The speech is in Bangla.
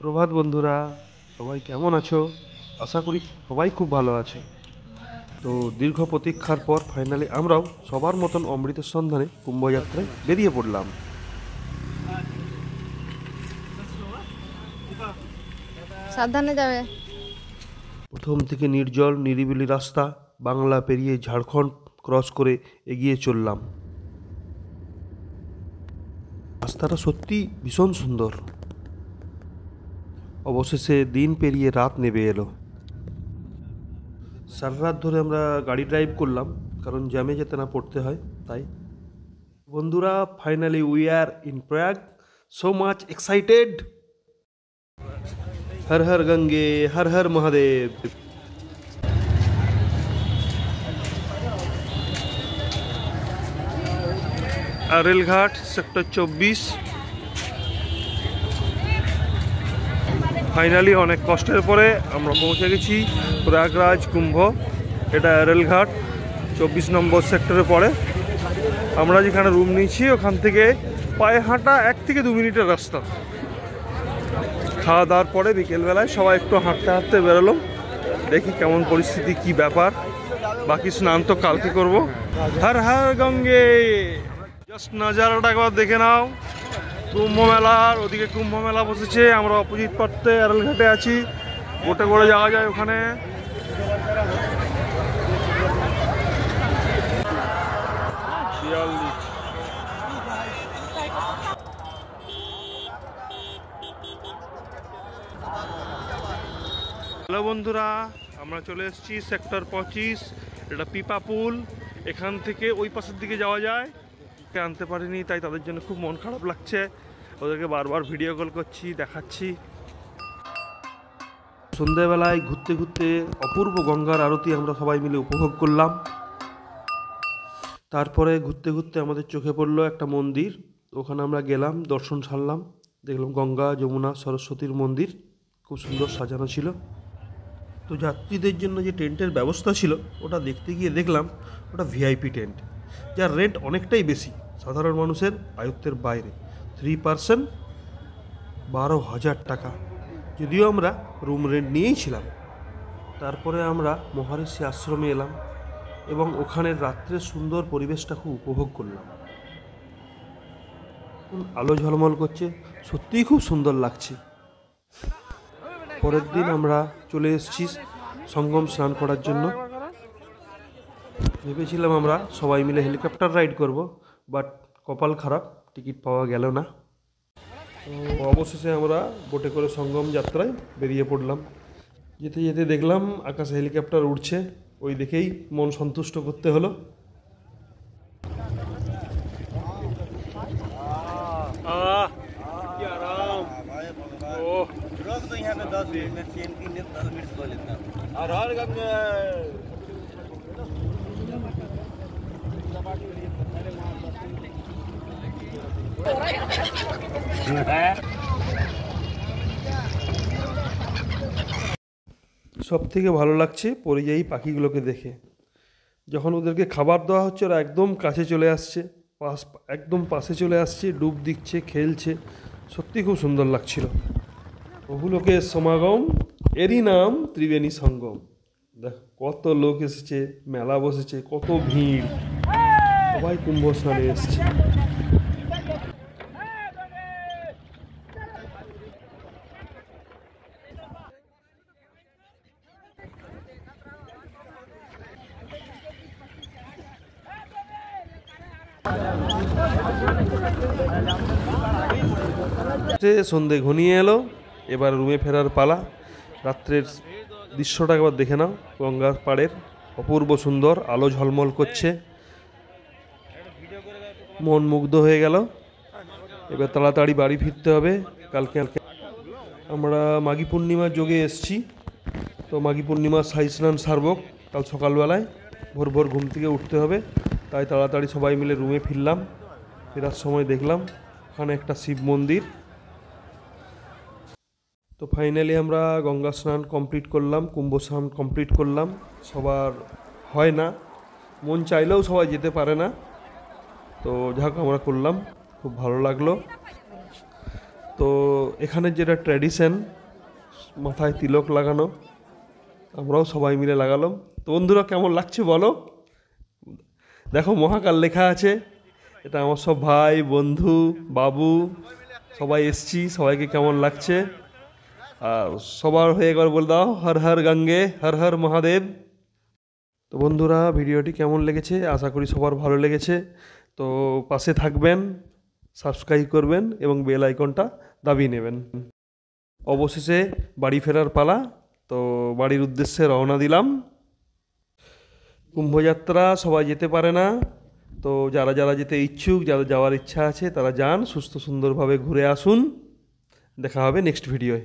সুপ্রভাত বন্ধুরা, সবাই কেমন আছো? আশা করি সবাই খুব ভালো আছে। তো দীর্ঘ প্রতীক্ষার পর ফাইনালি আমরাও সবার মতন অমৃতের সন্ধানে কুম্ভযাত্রায় বেরিয়ে পড়লাম। সাবধানে যাবে। প্রথম থেকে নির্জল নিরিবিলি রাস্তা, বাংলা পেরিয়ে ঝাড়খণ্ড ক্রস করে এগিয়ে চললাম। রাস্তাটা সত্যি ভীষণ সুন্দর। অবশেষে দিন পেরিয়ে রাত নেমে এলো। সারা রাত ধরে আমরা গাড়ি ড্রাইভ করলাম, কারণ জ্যামে যেতে না পড়তে হয় তাই। বন্ধুরা, finally we are in Prayag, so much excited. হর হর গঙ্গে, হর হর মহাদেব। রেলঘাট সেক্টর 24। ফাইনালি অনেক কষ্টের পরে আমরা পৌঁছে গেছি প্রয়াগরাজ কুম্ভ। এটা রেলঘাট 24 নম্বর সেক্টরে পড়ে। আমরা যেখানে রুম নিয়েছি ওখান থেকে পায়ে হাঁটা 1 থেকে 2 মিনিটের রাস্তা। খাওয়া দাওয়ার পরে বিকেলবেলায় সবাই একটু হাঁটতে হাঁটতে বেরোলো। দেখি কেমন পরিস্থিতি, কি ব্যাপার। বাকি স্নান তো কালকে করব। হর হর গঙ্গে। জাস্ট নাজারাটা একবার দেখে নাও। কুম্ভ মেলার ওদিকে কুম্ভ মেলা বসেছে, আমরা অপোজিট পার্টে রেলঘাটে আছি। বোটে করে যাওয়া যায় ওখানে। হ্যালো বন্ধুরা, আমরা চলে এসেছি সেক্টর 25। এটা পিপা পুল। এখান থেকে ওই পাশের দিকে যাওয়া যায়। আনতে পারিনি, তাই তাদের জন্য খুব মন খারাপ লাগছে। ওদেরকে বারবার ভিডিও কল করছি, দেখাচ্ছি। সন্ধ্যেবেলায় ঘুরতে ঘুরতে অপূর্ব গঙ্গার আরতি আমরা সবাই মিলে উপভোগ করলাম। তারপরে ঘুরতে ঘুরতে আমাদের চোখে পড়লো একটা মন্দির। ওখানে আমরা গেলাম, দর্শন সারলাম। দেখলাম গঙ্গা, যমুনা, সরস্বতীর মন্দির খুব সুন্দর সাজানো ছিল। তো যাত্রীদের জন্য যে টেন্টের ব্যবস্থা ছিল ওটা দেখতে গিয়ে দেখলাম ওটা ভিআইপি টেন্ট, যার রেন্ট অনেকটাই বেশি, সাধারণ মানুষের আয়ত্তের বাইরে। 3 পার্সন 12,000 টাকা। যদিও আমরা রুম রেন্ট নিয়েই ছিলাম। তারপরে আমরা মহারিষি আশ্রমে এলাম এবং ওখানের রাত্রের সুন্দর পরিবেশটা খুব উপভোগ করলাম। আলো ঝলমল করছে, সত্যিই খুব সুন্দর লাগছে। পরের দিন আমরা চলে এসেছি সঙ্গম স্নান করার জন্য। ভেবেছিলাম আমরা সবাই মিলে হেলিকপ্টার রাইড করব, বাট কপাল খারাপ, টিকিট পাওয়া গেল না। তো অবশেষে আমরা বোটে করে সঙ্গম যাত্রায় বেরিয়ে পড়লাম। যেতে যেতে দেখলাম আকাশে হেলিকপ্টার উড়ছে, ওই দেখেই মন সন্তুষ্ট করতে হলো। সব থেকে ভালো লাগছে পরিযায়ী পাখিগুলোকে দেখে। যখন ওদেরকে খাবার দেওয়া হচ্ছে ওরা একদম কাছে চলে আসছে, একদম পাশে চলে আসছে, ডুব দিচ্ছে, খেলছে। সত্যি খুব সুন্দর লাগছিল। বহু লোকের সমাগম, এরই নাম ত্রিবেণী সঙ্গম। দেখ কত লোক এসেছে, মেলা বসেছে, কত ভিড়, সবাই কুম্ভ স্নানে এসছে। সন্ধে ঘনিয়ে এলো, এবার রুমে ফেরার পালা। রাত্রের দৃশ্যটা একবার দেখে নাও। গঙ্গার পাড়ের অপূর্ব সুন্দর, আলো ঝলমল করছে, মন মুগ্ধ হয়ে গেল। এবার তাড়াতাড়ি বাড়ি ফিরতে হবে। কালকে আমরা মাঘী পূর্ণিমার যোগে এসছি। তো মাঘী পূর্ণিমার সাই স্নান সারব কাল সকালবেলায়। ভোর ভোর ঘুম থেকে উঠতে হবে, তাই তাড়াতাড়ি সবাই মিলে রুমে ফিরলাম। ফেরার সময় দেখলাম ওখানে একটা শিব মন্দির। তো ফাইনালি আমরা গঙ্গা স্নান কমপ্লিট করলাম, কুম্ভ স্নান কমপ্লিট করলাম। সবার হয় না, মন চাইলেও সবাই যেতে পারে না। তো যাক আমরা করলাম, খুব ভালো লাগলো। তো এখানে যেটা ট্র্যাডিশন মাথায় তিলক লাগানো, আমরাও সবাই মিলে লাগালাম। তো বন্ধুরা কেমন লাগছে বলো। দেখো মহাকাল লেখা আছে, এটা আমার সব ভাই বন্ধু বাবু সবাই এসছি, সবাইকে কেমন লাগছে। আর সবার হয়ে একবার বলে দাও হর হর গঙ্গে হর হর মহাদেব। তো বন্ধুরা ভিডিওটি কেমন লেগেছে, আশা করি সবার ভালো লেগেছে। তো পাশে থাকবেন, সাবস্ক্রাইব করবেন এবং বেল আইকনটা দাবিয়ে নেবেন। অবশেষে বাড়ি ফেরার পালা। তো বাড়ির উদ্দেশ্যে রওনা দিলাম। কুম্ভযাত্রা সবাই যেতে পারে না, তো যারা যারা যেতে ইচ্ছুক, যাদের যাওয়ার ইচ্ছা আছে তারা যান, সুস্থ সুন্দরভাবে ঘুরে আসুন। দেখা হবে নেক্সট ভিডিওয়।